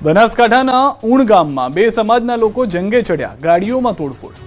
બનાસકાંઠાના ઊણ ગામમાં બે સમાજના લોકો જંગે ચડ્યા, ગાડીઓમાં તોડફોડ।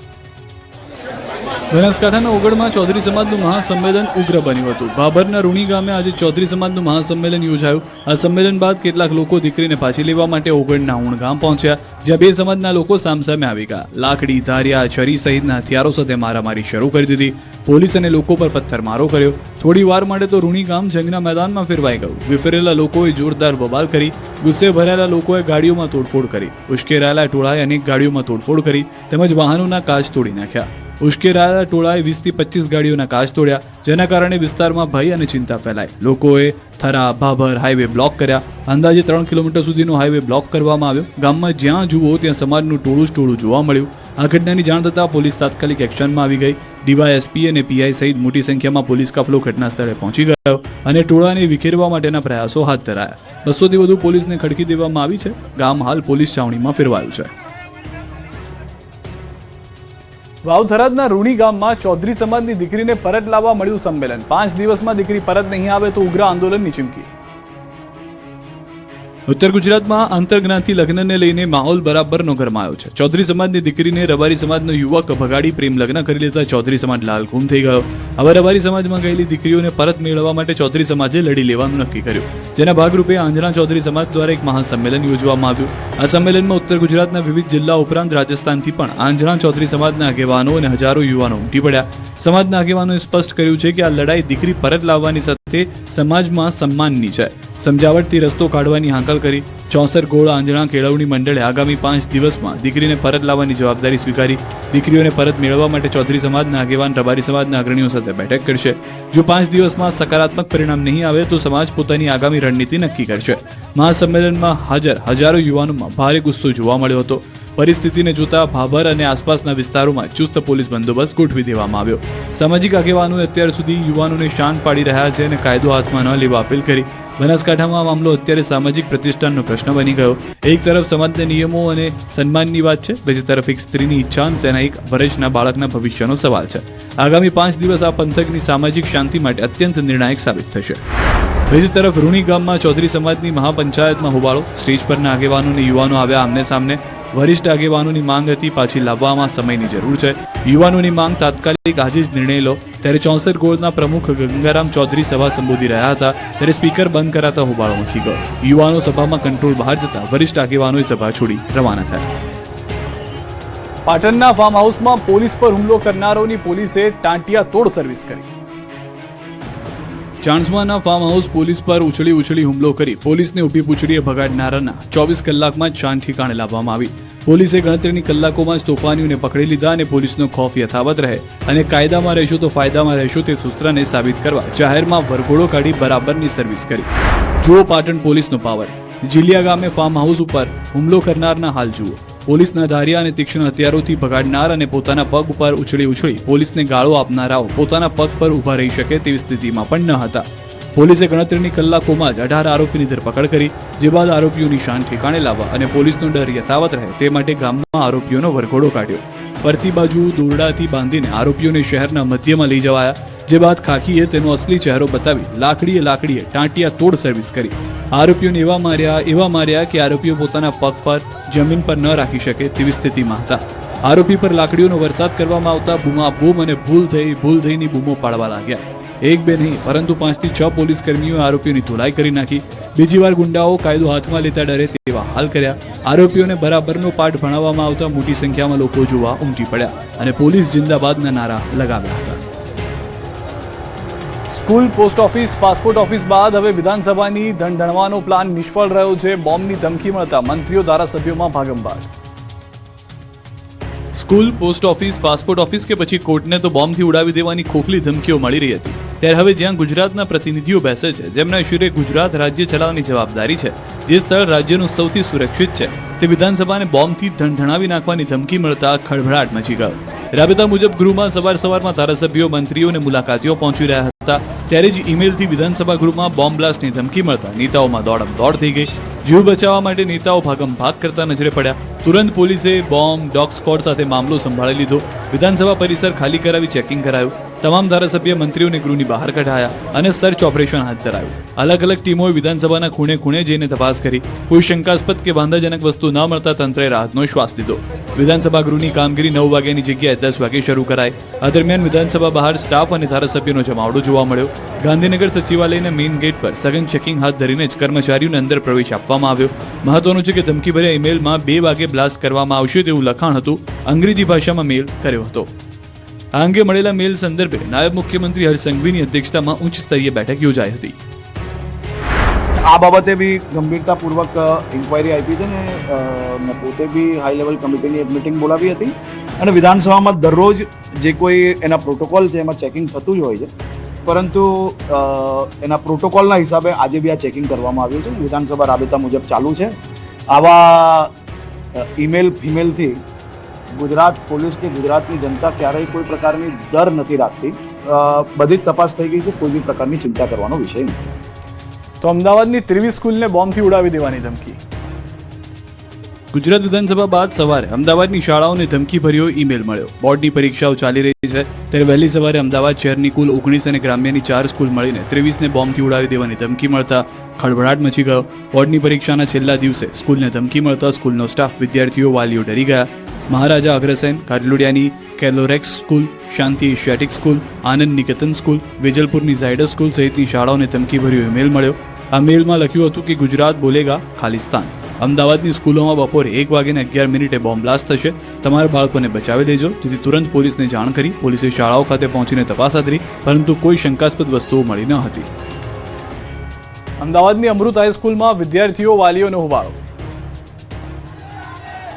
બનાસકાંઠાના ઓગળમાં ચૌધરી સમાજનું મહાસંમેલન ઉગ્ર બન્યું હતું। ભાભરના રૂણી ગામે આજે ચૌધરી સમાજનું મહાસંમેલન યોજાયું। આ સંમેલન બાદ કેટલાક લોકો દીકરીને પાછી લેવા માટે ઓગળના ઊણ ગામ પહોંચ્યા, જ્યાં બે સમાજના લોકો સામસામે આવી ગયા। લાકડી, ધારિયા, છરી સહિતના હથિયારો સાથે મારામારી શરૂ કરી દીધી। પોલીસ અને લોકો પર પથ્થરમારો કર્યો। થોડી વાર માટે તો રૂણી ગામ જંગના મેદાનમાં ફેરવાઈ ગયું। વિફરેલા લોકોએ જોરદાર બબાલ કરી। ગુસ્સે ભરાયેલા લોકોએ ગાડીઓમાં તોડફોડ કરી। ઉશ્કેરાયેલા ટોળાએ અનેક ગાડીઓમાં તોડફોડ કરી તેમજ વાહનોના કાચ તોડી નાખ્યા। ઉશ્કેરાયેલા ટોળાએ 20 થી 25 ગાડીઓના કાચ તોડ્યા, જેના કારણે વિસ્તારમાં ભય અને ચિંતા ફેલાઈ। લોકોએ થરા ભાભર હાઈવે બ્લોક કર્યા। અંદાજે 3 કિલોમીટર સુધીનો હાઈવે બ્લોક કરવામાં આવ્યો। ગામમાં જ્યાં જુઓ ત્યાં સમાજનું ટોળું જોવા મળ્યું। આ ઘટનાની જાણ થતાં પોલીસ તાત્કાલિક એક્શનમાં આવી ગઈ। ડીવાયએસપી અને પીઆઈ સહિત મોટી સંખ્યામાં પોલીસ કાફલો ઘટના સ્થળે પહોંચી ગયો અને ટોળાને વિખેરવા માટેના પ્રયાસો હાથ ધરાયા। 200 થી વધુ પોલીસને ખડકી દેવામાં આવી છે। ગામ હાલ પોલીસ છાવણીમાં ફેરવાયું છે। વાવથરાદના રૂણી ગામમાં ચૌધરી સમાજની દીકરીને પરત લાવવા મળ્યું સંમેલન। 5 દિવસમાં દીકરી પરત નહીં આવે તો ઉગ્ર આંદોલનની ચીમકી। ઉત્તર ગુજરાતમાં આંતરજ્ઞાતિ લગ્નને લઈને માહોલ બરાબરનો ગરમાયો છે। ચૌધરી સમાજની દીકરીને રબારી સમાજનો યુવક ભગાડી પ્રેમ લગ્ન કરી લેતા ચૌધરી સમાજ લાલઘૂમ થઈ ગયો। હવે રબારી સમાજમાં ગયેલી દીકરીઓને પરત મેળવવા માટે ચૌધરી સમાજે લડી લેવાનું નક્કી કર્યું, જેના ભાગરૂપે આંજણા ચૌધરી સમાજ દ્વારા એક મહાસંમેલન યોજવામાં આવ્યું। આ સંમેલનમાં ઉત્તર ગુજરાતના વિવિધ જિલ્લા ઉપરાંત રાજસ્થાનથી પણ આંજણા ચૌધરી સમાજના આગેવાનો અને હજારો યુવાનો ઉમટી પડ્યા। સમાજના આગેવાનોએ સ્પષ્ટ કર્યું છે કે આ લડાઈ દીકરી પરત લાવવાની સાથે સમાજમાં સન્માનની છે। સમજાવટથી રસ્તો કાઢવાની હાંકલ કરી। 64 ગોળ આંજણા કેળવણી મંડળે આગામી 5 દિવસમાં દીકરીને પરત લાવવાની જવાબદારી સ્વીકારી। દીકરીઓને પરત મેળવવા માટે ચૌધરી સમાજના આગેવાન રબારી સમાજના અગ્રણીઓ સાથે બેઠક કરશે। જો 5 દિવસમાં સકારાત્મક પરિણામ નહીં આવે તો સમાજ પોતાની આગામી રણનીતિ નક્કી કરશે। મહાસંમેલનમાં હાજર હજારો યુવાનોમાં ભારે ગુસ્સો જોવા મળ્યો હતો। પરિસ્થિતિને જોતા ભાભર અને આસપાસના વિસ્તારોમાં ચુસ્ત પોલીસ બંદોબસ્ત ગોઠવી દેવામાં આવ્યો। સામાજિક આગેવાનોએ અત્યાર સુધી યુવાનોને શાંત પાડી રહ્યા છે અને કાયદો હાથમાં ન લેવા અપીલ કરી। બનાસકાંઠામાં આ મામલો અત્યારે સામાજિક પ્રતિષ્ઠાનનો પ્રશ્ન બની ગયો। એક તરફ સમાજના નિયમો અને સન્માનની વાત છે, બીજી તરફ એક સ્ત્રીની ઈચ્છા અને તેના એક વર્ષના બાળકના ભવિષ્યનો સવાલ છે। આગામી 5 દિવસ આ પંથકની સામાજિક શાંતિ માટે અત્યંત નિર્ણાયક સાબિત થશે। બીજી તરફ રૂણી ગામમાં ચૌધરી સમાજની મહાપંચાયતમાં હોબાળો। સ્ટેજ પરના આગેવાનો અને યુવાનો આવ્યા આમને સામને। વરિષ્ઠ આગેવાનોની માંગ હતી પાછી લાવવામાં સમયની જરૂર છે। યુવાનોની માંગ તાત્કાલિક આજે જ નિર્ણય લો। ત્યારે 64 ગોળના પ્રમુખ ગંગારામ ચૌધરી સભા સંબોધી રહ્યા હતા, ત્યારે સ્પીકર બંધ કરાતા હોબાળો મચી ગયો। યુવાનો સભામાં કંટ્રોલ બહાર જતા વરિષ્ઠ આગેવાનોએ સભા છોડી રવાના થયા। પાટણના ફાર્મ હાઉસમાં પોલીસ પર હુમલો કરનારોની પોલીસે ટાંટિયા તોડ સર્વિસ કરી। ચાણસ્માના ફાર્મ હાઉસ પોલીસ પર ઉછળી હુમલો કરી પોલીસને ઊભી પૂંછડીએ ભગાડનારાના 24 કલાકમાં જ શાન ઠેકાણે લાવવામાં આવી। પોલીસે ગણતરીની કલાકોમાં જ તોફાનીઓને પકડી લીધા અને પોલીસનો ખૌફ યથાવત રહે અને કાયદામાં રહેશો તો ફાયદામાં રહેશો તે સૂત્રને સાબિત કરવા જાહેરમાં વરઘોડો કાઢી બરાબરની સર્વિસ કરી। જુઓ પાટણ પોલીસનો પાવર। જીલિયા ગામે ફાર્મ હાઉસ ઉપર હુમલો કરનારના હાલ જુઓ। પોલીસના ધારિયા અને તીક્ષ્ણ હથિયારોથી ભગાડનાર અને પોતાના પગ ઉપર ઉછળી પોલીસને ગાળો આપનારાઓ પોતાના પગ પર ઊભા રહી શકે તેવી સ્થિતિમાં પણ ન હતા। પોલીસે ગણતરીની કલાકોમાં જ 18 આરોપીની ધરપકડ કરી, જે બાદ આરોપીઓની શાન ઠેકાણે લાવવા અને પોલીસનો ડર યથાવત રહે તે માટે ગામમાં આરોપીઓનો વરઘોડો કાઢ્યો। ફરતી બાજુ દોરડાથી બાંધીને આરોપીઓને શહેરના મધ્યમાં લઈ જવાયા, જે બાદ ખાખીએ તેનો અસલી ચહેરો બતાવી લાકડીએ ટાંટિયા તોડ સર્વિસ કરી। આરોપીઓને એવા માર્યા કે આરોપીઓ પોતાના પગ પર જમીન પર ન રાખી શકે તેવી સ્થિતિમાં હતા। આરોપી પર લાકડીઓનો વરસાદ કરવામાં આવતા બૂમાબૂમ અને ભૂલ થઈની બૂમો પાડવા લાગ્યા। એક બે નહીં પરંતુ 5 થી 6 પોલીસ કર્મીઓએ આરોપીઓની ધોલાઈ કરી નાખી। બીજી વાર ગુંડાઓ કાયદો હાથમાં લેતા ડરે તેવા હાલ કર્યા। આરોપીઓને બરાબરનો પાઠ ભણાવવામાં આવતા મોટી સંખ્યામાં લોકો જોવા ઉમટી પડ્યા અને પોલીસ જિંદાબાદના નારા લગાવ્યા હતા। School, post office, passport office બાદ હવે વિધાનસભાની ધણધણવાનો પ્લાન નિષ્ફળ રહ્યો છે। બોમ્બની ધમકી મળતા મંત્રીઓ, ધારાસભ્યોમાં ભાગમભાગ। School, post office, passport office કે પછી કોર્ટને તો બોમ્બથી ઉડાવી દેવાની ખોખલી ધમકીઓ મળી રહી હતી, ત્યારે હવે જ્યાં ગુજરાતના પ્રતિનિધિઓ બેસે છે, જેમના શિરે ગુજરાત રાજ્ય ચલાવવાની જવાબદારી છે, જે સ્થળ રાજ્યનું સૌથી સુરક્ષિત છે, તે વિધાનસભાને બોમ્બથી ધણધણાવી નાખવાની ધમકી મળતા ખળભળાટ મચી ગયો। રાબેતા મુજબ ગૃહમાં સવારમાં ધારાસભ્યો, મંત્રીઓ અને મુલાકાતીઓ પહોંચી રહ્યા હતા, ત્યારે જ ઈમેલથી વિધાનસભા ગૃહમાં બોમ્બ બ્લાસ્ટની ધમકી મળતા નેતાઓમાં દોડ થઈ ગઈ। જીવ બચાવવા માટે નેતાઓ ભાગમભાગ કરતા નજરે પડ્યા। તુરંત પોલીસે બોમ્બ, ડોગ સ્ક્વોડ સાથે મામલો સંભાળી લીધો। વિધાનસભા પરિસર ખાલી કરાવી ચેકિંગ કરાયું। તમામ ધારાસભ્ય મંત્રીઓને ગૃહની બહાર કઢાયા અને સર્ચ ઓપરેશન હાથ ધરાયું. અલગ અલગ ટીમોએ વિધાનસભાના ખૂણે ખૂણે જઈને તપાસ કરી. કોઈ શંકાસ્પદ કે વાંધાજનક વસ્તુ ન મળતા તંત્રએ રાહતનો શ્વાસ લીધો. વિધાનસભા ગૃહની કામગીરી 9 વાગ્યાની જગ્યાએ 10 વાગે શરૂ કરાઈ. આ દરમિયાન વિધાનસભા બહાર સ્ટાફ અને ધારાસભ્યોનો જમાવડો જોવા મળ્યો. ગાંધીનગર સચિવાલયના મેઇન ગેટ પર સઘન ચેકિંગ હાથ ધરીને જ કર્મચારીઓને અંદર પ્રવેશ આપવામાં આવ્યો. મહત્વનું છે કે ધમકીભર્યા ઈમેલમાં 2 વાગે બ્લાસ્ટ કરવામાં આવશે તેવું લખાણ હતું. અંગ્રેજી ભાષામાં મેલ કર્યો હતો. આ અંગે મળેલા મેલ સંદર્ભે નાયબ મુખ્યમંત્રી હર્ષ સંઘવીની અધ્યક્ષતામાં ઉચ્ચ સ્તરીય બેઠક યોજાઈ હતી. આ બાબતે બી ગંભીરતાપૂર્વક ઇન્ક્વાયરી આપી છે ને મેં પોતે બી હાઈ લેવલ કમિટીની એક મિટિંગ બોલાવી હતી અને વિધાનસભામાં દરરોજ જે કોઈ એના પ્રોટોકોલ છે એમાં ચેકિંગ થતું જ હોય છે, પરંતુ એના પ્રોટોકોલના હિસાબે આજે બી આ ચેકિંગ કરવામાં આવ્યું છે. વિધાનસભા રાબેતા મુજબ ચાલુ છે. આવા ઈમેલ ફિમેલથી ગુજરાત પોલીસ કે ગુજરાતની જનતા ક્યારેય કોઈ પ્રકારની ડર નથી રાખતી. બધી જ તપાસ થઈ ગઈ છે, કોઈ બી પ્રકારની ચિંતા કરવાનો વિષય નથી. તો અમદાવાદની 23 સ્કૂલને બોમ્બથી ઉડાવી દેવાની ધમકી. ગુજરાત વિધાનસભા બાદ સવારે અમદાવાદની શાળાઓને ધમકીભર્યો ઈમેલ મળ્યો. બોર્ડની પરીક્ષાઓ ચાલી રહી છે ત્યારે વહેલી સવારે અમદાવાદ શહેરની કુલ 19 અને ગ્રામ્યની 4 સ્કૂલ મળીને 23ને બોમ્બથી ઉડાવી દેવાની ધમકી મળતા ખળભળાટ મચી ગયો. બોર્ડની પરીક્ષાના છેલ્લા દિવસે સ્કૂલને ધમકી મળતા સ્કૂલનો સ્ટાફ, વિદ્યાર્થીઓ, વાલીઓ ડરી ગયા. મહારાજા અગ્રસેન, કાટલોડિયાની કેલોરેક્સ સ્કૂલ, શાંતિ Asiatic school, Anand Niketan school, વેજલપુરની Zydus school સહિતની શાળાઓને ધમકીભર્યો ઈમેલ મળ્યો. આ મેલમાં લખ્યું હતું કે ગુજરાત બોલેગા ખાલિસ્તાન. અમદાવાદની સ્કૂલોમાં બપોરે 1:11 બોમ્બ બ્લાસ્ટ થશે. તમારા બાળકોને બચાવી લેજો. જેથી તુરંત પોલીસને જાણ કરી. પોલીસે શાળાઓ ખાતે પહોંચીને તપાસ હાથ ધરી, પરંતુ કોઈ શંકાસ્પદ વસ્તુઓ મળી ન હતી. અમદાવાદની અમૃત હાઈસ્કૂલમાં વિદ્યાર્થીઓ વાલીઓનો હોબાળો.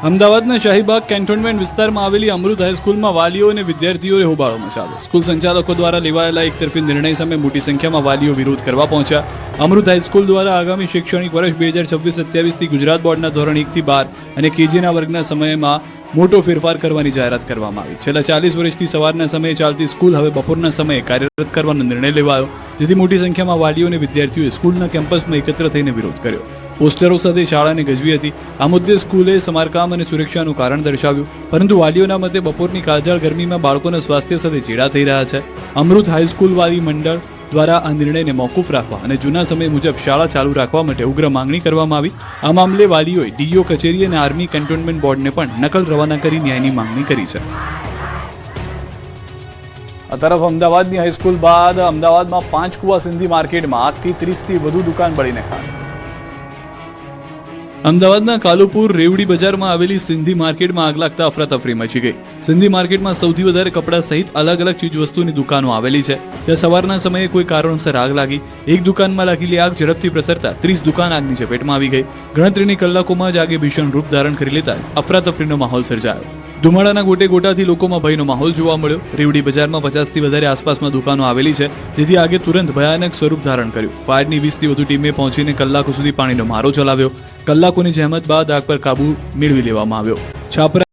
અમદાવાદના શાહીબાગ કેન્ટોનમેન્ટ વિસ્તારમાં આવેલી અમૃત હાઈસ્કૂલમાં વાલીઓ અને વિદ્યાર્થીઓએ હોબાળો મચાવ્યો. સ્કૂલ સંચાલકો દ્વારા લેવાયેલા એકતરફી નિર્ણય સામે મોટી સંખ્યામાં વાલીઓ વિરોધ કરવા પહોંચ્યા. અમૃત હાઈસ્કૂલ દ્વારા આગામી શૈક્ષણિક વર્ષ 2026-27થી ગુજરાત બોર્ડના ધોરણ 1 થી 12 અને કેજીના વર્ગના સમયમાં મોટો ફેરફાર કરવાની જાહેરાત કરવામાં આવી. છેલ્લા 40 વર્ષથી સવારના સમયે ચાલતી સ્કૂલ હવે બપોરના સમયે કાર્યરત કરવાનો નિર્ણય લેવાયો, જેથી મોટી સંખ્યામાં વાલીઓ અને વિદ્યાર્થીઓએ સ્કૂલના કેમ્પસમાં એકત્ર થઈને વિરોધ કર્યો. પોસ્ટરો સાથે શાળાને ગજવી હતી. આ મુદ્દે સ્કૂલે સમારકામ અને સુરક્ષાનું કારણ દર્શાવ્યું, પરંતુ વાલીઓના મતે બપોરની કાળઝાળ ગરમીમાં બાળકોના સ્વાસ્થ્ય સાથે ચેડા થઈ રહ્યા છે. અમૃત હાઈસ્કૂલ વાલી મંડળ દ્વારા આ નિર્ણયને મોકૂફ રાખવા અને જૂના સમય મુજબ શાળા ચાલુ રાખવા માટે ઉગ્ર માંગણી કરવામાં આવી. આ મામલે વાલીઓએ ડીઈઓ કચેરી અને આર્મી કેન્ટોનમેન્ટ બોર્ડને પણ નકલ રવાના કરી ન્યાયની માંગણી કરી છે. આ તરફ અમદાવાદની હાઈસ્કૂલ બાદ અમદાવાદમાં પાંચકુવા સિંધી માર્કેટમાં આગથી 30થી વધુ દુકાન બળીને ખાક. અમદાવાદના કાલુપુર રેવડી બજારમાં આવેલી સિંધી માર્કેટમાં આગ લાગતા અફરાતફરી મચી ગઈ. સિંધી માર્કેટમાં સૌથી વધારે કપડાં સહિત અલગ અલગ ચીજવસ્તુની દુકાનો આવેલી છે. ત્યાં સવારના સમયે કોઈ કારણોસર આગ લાગી. એક દુકાનમાં લાગેલી આગ ઝડપથી પ્રસરતા 30 દુકાન આગની ઝપેટમાં આવી ગઈ. ગણતરીની કલાકોમાં જ આગે ભીષણ રૂપ ધારણ કરી લેતા અફરાતફરીનો માહોલ સર્જાયો. ધુમાડાના ગોટે ગોટાથી લોકોમાં ભયનો માહોલ જોવા મળ્યો. રેવડી બજારમાં 50થી વધારે આસપાસમાં દુકાનો આવેલી છે, જેથી આગે તુરંત ભયાનક સ્વરૂપ ધારણ કર્યું. ફાયરની 20થી વધુ ટીમે પહોંચીને કલાકો સુધી પાણીનો મારો ચલાવ્યો. કલાકોની જહેમત બાદ આગ પર કાબુ મેળવી લેવામાં આવ્યો. છાપરા